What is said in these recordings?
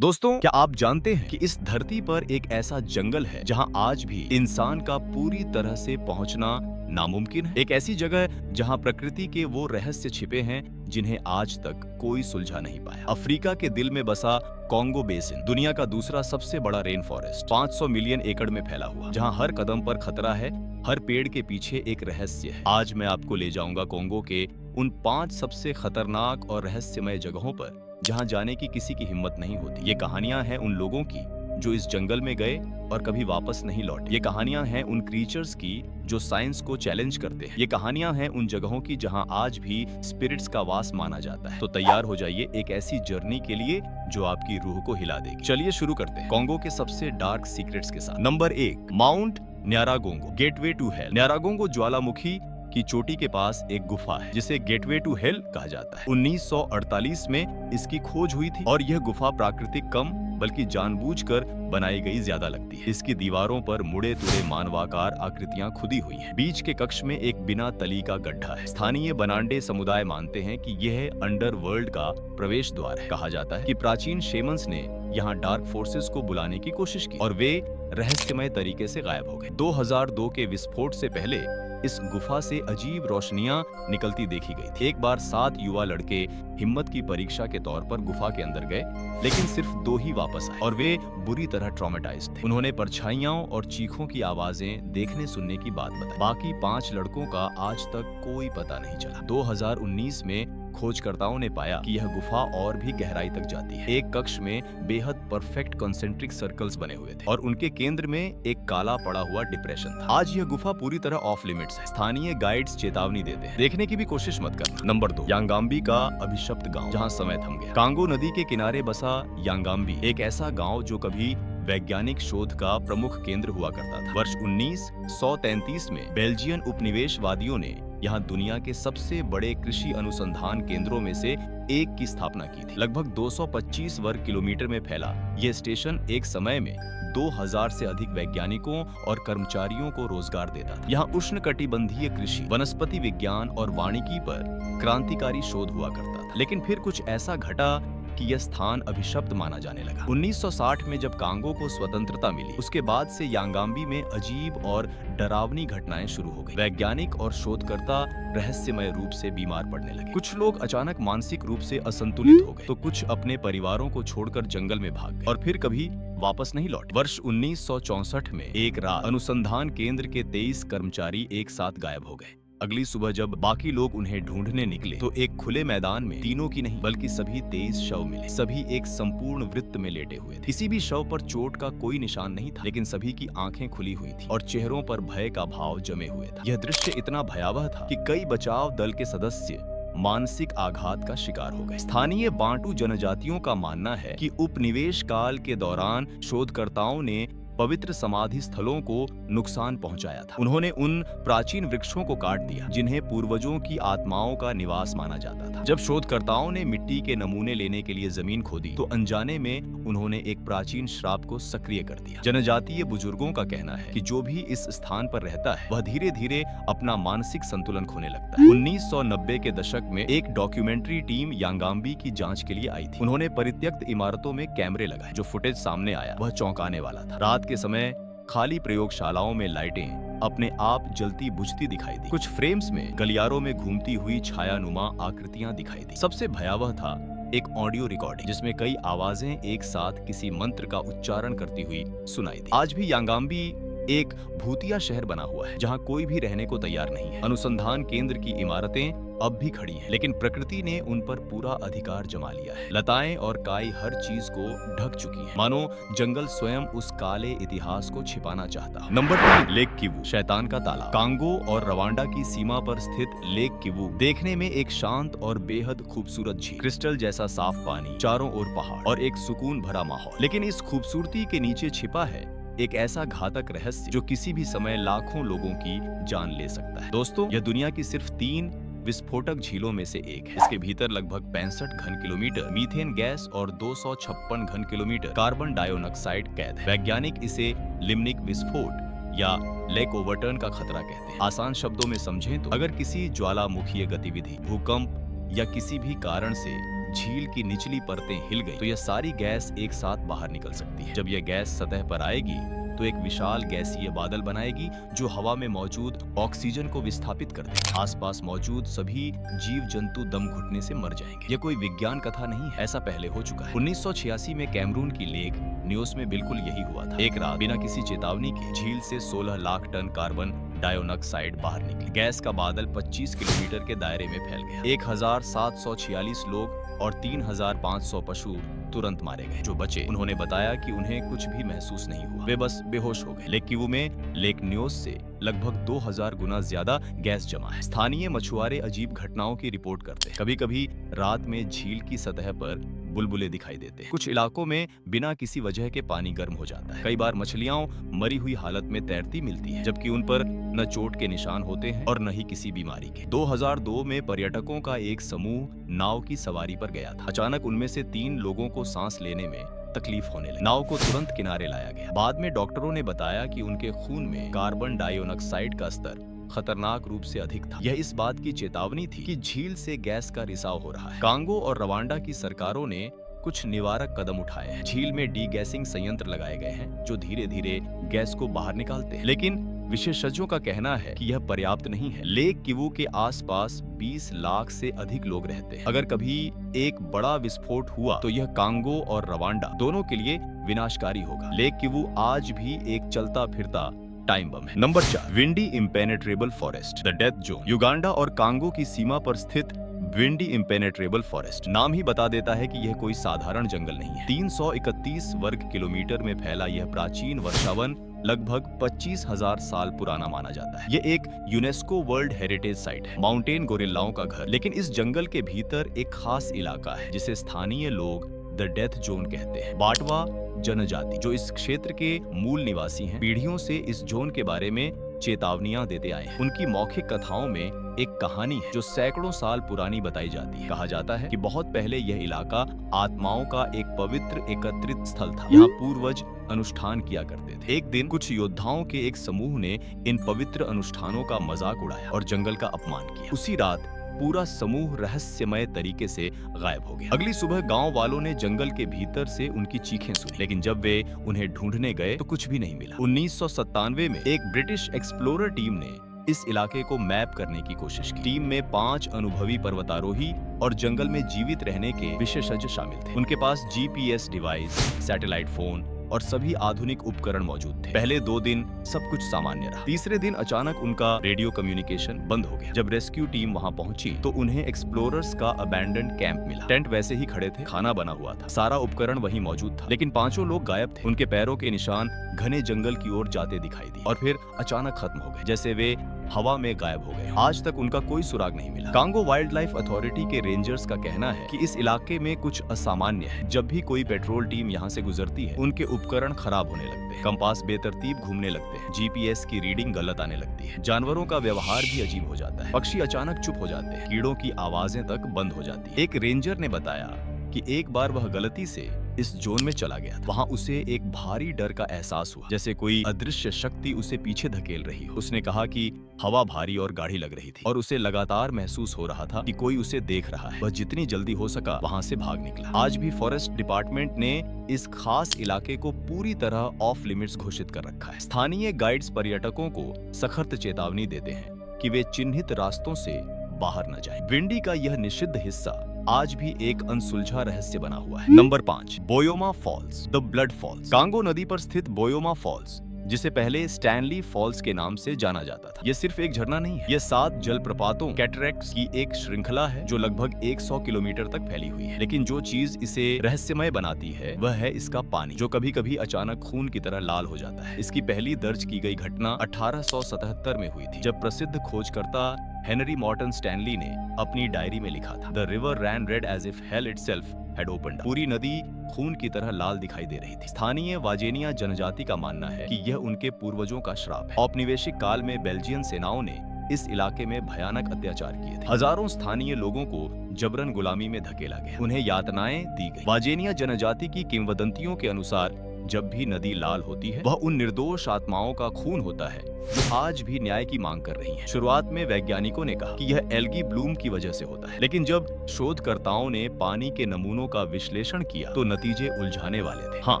दोस्तों, क्या आप जानते हैं कि इस धरती पर एक ऐसा जंगल है जहां आज भी इंसान का पूरी तरह से पहुंचना नामुमकिन है। एक ऐसी जगह जहां प्रकृति के वो रहस्य छिपे हैं जिन्हें आज तक कोई सुलझा नहीं पाया। अफ्रीका के दिल में बसा कॉन्गो बेसिन, दुनिया का दूसरा सबसे बड़ा रेन फॉरेस्ट, 500 मिलियन एकड़ में फैला हुआ, जहां हर कदम पर खतरा है, हर पेड़ के पीछे एक रहस्य है। आज मैं आपको ले जाऊंगा कॉन्गो के उन 5 सबसे खतरनाक और रहस्यमय जगहों पर जहां जाने की किसी की हिम्मत नहीं होती। ये कहानियां हैं उन लोगों की जो इस जंगल में गए और कभी वापस नहीं लौटे। ये कहानियां हैं उन क्रीचर्स की जो साइंस को चैलेंज करते हैं। ये कहानियां हैं उन जगहों की जहां आज भी स्पिरिट्स का वास माना जाता है। तो तैयार हो जाइए एक ऐसी जर्नी के लिए जो आपकी रूह को हिला देगी। चलिए शुरू करते हैं कॉन्गो के सबसे डार्क सीक्रेट्स के साथ। Number 1, mount Nyiragongo, gateway to hell. Nyiragongo ज्वालामुखी की चोटी के पास एक गुफा है जिसे गेटवे टू हेल कहा जाता है। 1948 में इसकी खोज हुई थी और यह गुफा प्राकृतिक कम बल्कि जानबूझकर बनाई गई ज्यादा लगती है। इसकी दीवारों पर मुड़े तुड़े मानवाकार आकृतियां खुदी हुई हैं। बीच के कक्ष में एक बिना तली का गड्ढा है। स्थानीय बनांडे समुदाय मानते हैं कि यह अंडरवर्ल्ड का प्रवेश द्वार है। कहा जाता है कि प्राचीन शेमन्स ने यहाँ डार्क फोर्सेस को बुलाने की कोशिश की और वे रहस्यमय तरीके से गायब हो गए। 2002 के विस्फोट से पहले इस गुफा से अजीब रोशनियां निकलती देखी गई थी। एक बार 7 युवा लड़के हिम्मत की परीक्षा के तौर पर गुफा के अंदर गए, लेकिन सिर्फ 2 ही वापस आए और वे बुरी तरह ट्रॉमेटाइज्ड थे। उन्होंने परछाइयों और चीखों की आवाजें देखने सुनने की बात बताई। बाकी 5 लड़कों का आज तक कोई पता नहीं चला। 2019 में खोजकर्ताओं ने पाया कि यह गुफा और भी गहराई तक जाती है। एक कक्ष में बेहद परफेक्ट कंसेंट्रिक सर्कल्स बने हुए थे और उनके केंद्र में एक काला पड़ा हुआ डिप्रेशन था। आज यह गुफा पूरी तरह ऑफ लिमिट्स है। स्थानीय गाइड्स चेतावनी देते हैं, देखने की भी कोशिश मत करना। नंबर 2, यांगाम्बी का अभिशप्त गांव, जहां समय थम गया। कांगो नदी के किनारे बसा यांगाम्बी एक ऐसा गांव जो कभी वैज्ञानिक शोध का प्रमुख केंद्र हुआ करता था। वर्ष 1933 में बेल्जियन उपनिवेशवादियों ने यहाँ दुनिया के सबसे बड़े कृषि अनुसंधान केंद्रों में से एक की स्थापना की थी। लगभग 225 वर्ग किलोमीटर में फैला यह स्टेशन एक समय में 2000 से अधिक वैज्ञानिकों और कर्मचारियों को रोजगार देता था। यहाँ उष्णकटिबंधीय कृषि, वनस्पति विज्ञान और वानिकी पर क्रांतिकारी शोध हुआ करता था। लेकिन फिर कुछ ऐसा घटा कि यह स्थान अभिशप्त माना जाने लगा। 1960 में जब कांगो को स्वतंत्रता मिली, उसके बाद से यांगाम्बी में अजीब और डरावनी घटनाएं शुरू हो गई। वैज्ञानिक और शोधकर्ता रहस्यमय रूप से बीमार पड़ने लगे। कुछ लोग अचानक मानसिक रूप से असंतुलित हो गए, तो कुछ अपने परिवारों को छोड़कर जंगल में भाग गए और फिर कभी वापस नहीं लौटे। वर्ष 1964 में एक रात अनुसंधान केंद्र के 23 कर्मचारी एक साथ गायब हो गए। अगली सुबह जब बाकी लोग उन्हें ढूंढने निकले तो एक खुले मैदान में तीनों की नहीं बल्कि सभी 23 शव मिले। सभी एक संपूर्ण वृत्त में लेटे हुए थे। किसी भी शव पर चोट का कोई निशान नहीं था, लेकिन सभी की आंखें खुली हुई थी और चेहरों पर भय का भाव जमे हुए था। यह दृश्य इतना भयावह था कि कई बचाव दल के सदस्य मानसिक आघात का शिकार हो गए। स्थानीय बांटू जनजातियों का मानना है कि उपनिवेश काल के दौरान शोधकर्ताओं ने पवित्र समाधि स्थलों को नुकसान पहुंचाया था। उन्होंने उन प्राचीन वृक्षों को काट दिया जिन्हें पूर्वजों की आत्माओं का निवास माना जाता था। जब शोधकर्ताओं ने मिट्टी के नमूने लेने के लिए जमीन खोदी तो अनजाने में उन्होंने एक प्राचीन श्राप को सक्रिय कर दिया। जनजातीय बुजुर्गों का कहना है कि जो भी इस स्थान पर रहता है वह धीरे धीरे अपना मानसिक संतुलन खोने लगता है। 1990 के दशक में एक डॉक्यूमेंट्री टीम यांगाम्बी की जांच के लिए आई थी। उन्होंने परित्यक्त इमारतों में कैमरे लगाए। जो फुटेज सामने आया वह चौंकाने वाला था। रात के समय खाली प्रयोगशालाओं में लाइटें अपने आप जलती बुझती दिखाई दी। कुछ फ्रेम्स में गलियारों में घूमती हुई छायानुमा आकृतियां दिखाई दी। सबसे भयावह था एक ऑडियो रिकॉर्डिंग जिसमें कई आवाजें एक साथ किसी मंत्र का उच्चारण करती हुई सुनाई दी। आज भी यांगाम्बी एक भूतिया शहर बना हुआ है जहां कोई भी रहने को तैयार नहीं है। अनुसंधान केंद्र की इमारतें अब भी खड़ी हैं, लेकिन प्रकृति ने उन पर पूरा अधिकार जमा लिया है। लताएं और काई हर चीज को ढक चुकी है, मानो जंगल स्वयं उस काले इतिहास को छिपाना चाहता है। नंबर 3, लेक किवू, शैतान का तालाब। कांगो और रवांडा की सीमा पर स्थित लेक किवू देखने में एक शांत और बेहद खूबसूरत झील, क्रिस्टल जैसा साफ पानी, चारों ओर पहाड़ और एक सुकून भरा माहौल। लेकिन इस खूबसूरती के नीचे छिपा है एक ऐसा घातक रहस्य जो किसी भी समय लाखों लोगों की जान ले सकता है। दोस्तों, यह दुनिया की सिर्फ 3 विस्फोटक झीलों में से एक है। इसके भीतर लगभग 65 घन किलोमीटर मीथेन गैस और 256 घन किलोमीटर कार्बन डाइऑक्साइड कैद है। वैज्ञानिक इसे लिम्निक विस्फोट या लेक ओवरटर्न का खतरा कहते हैं। आसान शब्दों में समझें तो अगर किसी ज्वालामुखीय गतिविधि, भूकंप या किसी भी कारण से झील की निचली परतें हिल गई तो यह सारी गैस एक साथ बाहर निकल सकती है। जब यह गैस सतह पर आएगी तो एक विशाल गैसीय बादल बनाएगी जो हवा में मौजूद ऑक्सीजन को विस्थापित कर देगी। आसपास मौजूद सभी जीव जंतु दम घुटने से मर जाएंगे। यह कोई विज्ञान कथा नहीं है, ऐसा पहले हो चुका है। 1986 में कैमरून की लेक न्यूज में बिल्कुल यही हुआ था। एक रात बिना किसी चेतावनी के झील से 16 लाख टन कार्बन डाइऑक्साइड बाहर निकली। गैस का बादल 25 किलोमीटर के दायरे में फैल गया। 1746 लोग और 3500 पशु तुरंत मारे गए। जो बचे उन्होंने बताया कि उन्हें कुछ भी महसूस नहीं हुआ, वे बस बेहोश हो गए। लेक किवू में लेक न्यूज से लगभग 2000 गुना ज्यादा गैस जमा है। स्थानीय मछुआरे अजीब घटनाओं की रिपोर्ट करते हैं। कभी कभी रात में झील की सतह पर बुलबुले दिखाई देते हैं। कुछ इलाकों में बिना किसी वजह के पानी गर्म हो जाता है। कई बार मछलियां मरी हुई हालत में तैरती मिलती है, जबकि उन पर न चोट के निशान होते हैं और न ही किसी बीमारी के। 2002 में पर्यटकों का एक समूह नाव की सवारी पर गया था। अचानक उनमें से 3 लोगों को सांस लेने में तकलीफ होने लगी। नाव को तुरंत किनारे लाया गया। बाद में डॉक्टरों ने बताया कि उनके खून में कार्बन डाइऑक्साइड का स्तर खतरनाक रूप से अधिक था। यह इस बात की चेतावनी थी कि झील से गैस का रिसाव हो रहा है। कांगो और रवांडा की सरकारों ने कुछ निवारक कदम उठाए हैं। झील में डी-गैसिंग संयंत्र लगाए गए हैं जो धीरे धीरे गैस को बाहर निकालते हैं। लेकिन विशेषज्ञों का कहना है कि यह पर्याप्त नहीं है। लेक किवू के आसपास 20 लाख से अधिक लोग रहते हैं। अगर कभी एक बड़ा विस्फोट हुआ तो यह कांगो और रवांडा दोनों के लिए विनाशकारी होगा। लेक किवू आज भी एक चलता फिरता टाइम बम है। Number 4, windy impenetrable forest, the death zone. Uganda और कांगो की सीमा पर स्थित विंडी इम्पेनेट्रेबल फॉरेस्ट नाम ही बता देता है कि यह कोई साधारण जंगल नहीं है। 331 वर्ग किलोमीटर में फैला यह प्राचीन वर्षावन लगभग 25,000 साल पुराना माना जाता है। यह एक यूनेस्को वर्ल्ड हेरिटेज साइट है, माउंटेन गोरिल्लाओं का घर। लेकिन इस जंगल के भीतर एक खास इलाका है जिसे स्थानीय लोग द डेथ जोन कहते हैं। बाटवा जनजाति जो इस क्षेत्र के मूल निवासी हैं, पीढ़ियों से इस जोन के बारे में चेतावनियां देते आए हैं। उनकी मौखिक कथाओं में एक कहानी है जो सैकड़ों साल पुरानी बताई जाती है। कहा जाता है कि बहुत पहले यह इलाका आत्माओं का एक पवित्र एकत्रित स्थल था। यहाँ पूर्वज अनुष्ठान किया करते थे। एक दिन कुछ योद्धाओं के एक समूह ने इन पवित्र अनुष्ठानों का मजाक उड़ाया और जंगल का अपमान किया। उसी रात पूरा समूह रहस्यमय तरीके से गायब हो गया। अगली सुबह गांव वालों ने जंगल के भीतर से उनकी चीखें सुनी, लेकिन जब वे उन्हें ढूंढने गए तो कुछ भी नहीं मिला। 1997 में एक ब्रिटिश एक्सप्लोरर टीम ने इस इलाके को मैप करने की कोशिश की। टीम में 5 अनुभवी पर्वतारोही और जंगल में जीवित रहने के विशेषज्ञ शामिल थे। उनके पास जीपीएस डिवाइस, सैटेलाइट फोन और सभी आधुनिक उपकरण मौजूद थे। पहले 2 दिन सब कुछ सामान्य रहा। तीसरे दिन अचानक उनका रेडियो कम्युनिकेशन बंद हो गया। जब रेस्क्यू टीम वहां पहुंची तो उन्हें एक्सप्लोरर्स का अबैंडन्ड कैंप मिला। टेंट वैसे ही खड़े थे, खाना बना हुआ था, सारा उपकरण वहीं मौजूद था, लेकिन 5 लोग गायब थे। उनके पैरों के निशान घने जंगल की ओर जाते दिखाई दिए और फिर अचानक खत्म हो गए, जैसे वे हवा में गायब हो गए। आज तक उनका कोई सुराग नहीं मिला। कांगो वाइल्ड लाइफ अथॉरिटी के रेंजर्स का कहना है कि इस इलाके में कुछ असामान्य है। जब भी कोई पेट्रोल टीम यहाँ से गुजरती है, उनके उपकरण खराब होने लगते हैं, कंपास बेतरतीब घूमने लगते हैं, जीपीएस की रीडिंग गलत आने लगती है, जानवरों का व्यवहार भी अजीब हो जाता है, पक्षी अचानक चुप हो जाते हैं, कीड़ों की आवाजें तक बंद हो जाती है। एक रेंजर ने बताया कि एक बार वह गलती से इस जोन में चला गया था। वहाँ उसे एक भारी डर का एहसास हुआ, जैसे कोई अदृश्य शक्ति उसे पीछे धकेल रही हो। उसने कहा कि हवा भारी और गाढ़ी लग रही थी और उसे लगातार महसूस हो रहा था कि कोई उसे देख रहा है। वह जितनी जल्दी हो सका वहाँ से भाग निकला। आज भी फॉरेस्ट डिपार्टमेंट ने इस खास इलाके को पूरी तरह ऑफ लिमिट्स घोषित कर रखा है। स्थानीय गाइड्स पर्यटकों को सख्त चेतावनी देते हैं कि वे चिन्हित रास्तों से बाहर न जाएं। विंडी का यह निषिद्ध हिस्सा आज भी एक अनसुलझा रहस्य बना हुआ है। Number 5, Boyoma Falls, the blood falls. Congo नदी पर स्थित बोयोमा फॉल्स, जिसे पहले स्टैनली फॉल्स के नाम से जाना जाता था, यह सिर्फ एक झरना नहीं है। यह 7 जलप्रपातों कैटरैक्ट्स की एक श्रृंखला है जो लगभग 100 किलोमीटर तक फैली हुई है। लेकिन जो चीज इसे रहस्यमय बनाती है वह है इसका पानी, जो कभी कभी अचानक खून की तरह लाल हो जाता है। इसकी पहली दर्ज की गई घटना 1877 में हुई थी, जब प्रसिद्ध खोजकर्ता हेनरी मॉर्टन स्टैनली ने अपनी डायरी में लिखा था, the river ran red as if hell itself had opened. पूरी नदी खून की तरह लाल दिखाई दे रही थी। स्थानीय वाजेनिया जनजाति का मानना है कि यह उनके पूर्वजों का श्राप है। औपनिवेशिक काल में बेल्जियन सेनाओं ने इस इलाके में भयानक अत्याचार किए थे। हजारों स्थानीय लोगों को जबरन गुलामी में धकेला गया, उन्हें यातनाएं दी गई। वाजेनिया जनजाति की किंवदंतियों के अनुसार जब भी नदी लाल होती है वह उन निर्दोष आत्माओं का खून होता है जो आज भी न्याय की मांग कर रही हैं। शुरुआत में वैज्ञानिकों ने कहा कि यह एल्गी ब्लूम की वजह से होता है, लेकिन जब शोधकर्ताओं ने पानी के नमूनों का विश्लेषण किया तो नतीजे उलझाने वाले थे। हाँ,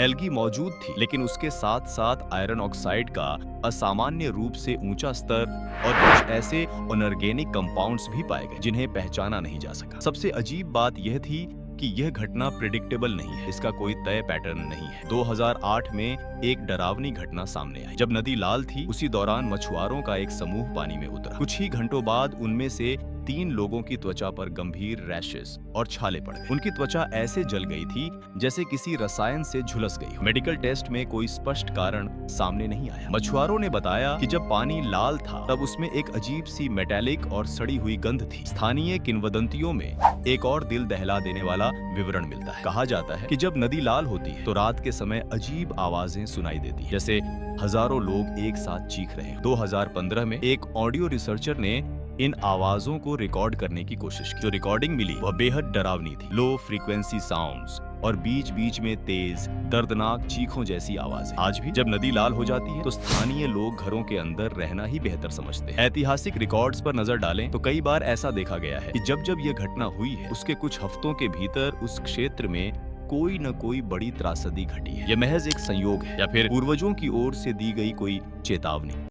एल्गी मौजूद थी, लेकिन उसके साथ साथ आयरन ऑक्साइड का असामान्य रूप से ऊंचा स्तर और कुछ ऐसे अनऑर्गेनिक कंपाउंड्स भी पाए गए जिन्हें पहचाना नहीं जा सका। सबसे अजीब बात यह थी कि यह घटना प्रिडिक्टेबल नहीं है, इसका कोई तय पैटर्न नहीं है। 2008 में एक डरावनी घटना सामने आई। जब नदी लाल थी उसी दौरान मछुआरों का एक समूह पानी में उतरा। कुछ ही घंटों बाद उनमें से 3 लोगों की त्वचा पर गंभीर रैशेस और छाले पड़ गए। उनकी त्वचा ऐसे जल गई थी जैसे किसी रसायन से झुलस गई हो। मेडिकल टेस्ट में कोई स्पष्ट कारण सामने नहीं आया। मछुआरों ने बताया कि जब पानी लाल था तब उसमें एक अजीब सी मेटालिक और सड़ी हुई गंध थी। स्थानीय किंवदंतियों में एक और दिल दहला देने वाला विवरण मिलता है। कहा जाता है कि जब नदी लाल होती है तो रात के समय अजीब आवाजें सुनाई देती है, जैसे हजारों लोग एक साथ चीख रहे हैं। 2015 में एक ऑडियो रिसर्चर ने इन आवाजों को रिकॉर्ड करने की कोशिश की। जो रिकॉर्डिंग मिली वह बेहद डरावनी थी। लो फ्रीक्वेंसी साउंड्स और बीच बीच में तेज दर्दनाक चीखों जैसी आवाजें। आज भी जब नदी लाल हो जाती है तो स्थानीय लोग घरों के अंदर रहना ही बेहतर समझते हैं। ऐतिहासिक रिकॉर्ड्स पर नजर डालें तो कई बार ऐसा देखा गया है कि जब जब यह घटना हुई है उसके कुछ हफ्तों के भीतर उस क्षेत्र में कोई न कोई बड़ी त्रासदी घटी है। यह महज एक संयोग है या फिर पूर्वजों की ओर से दी गई कोई चेतावनी।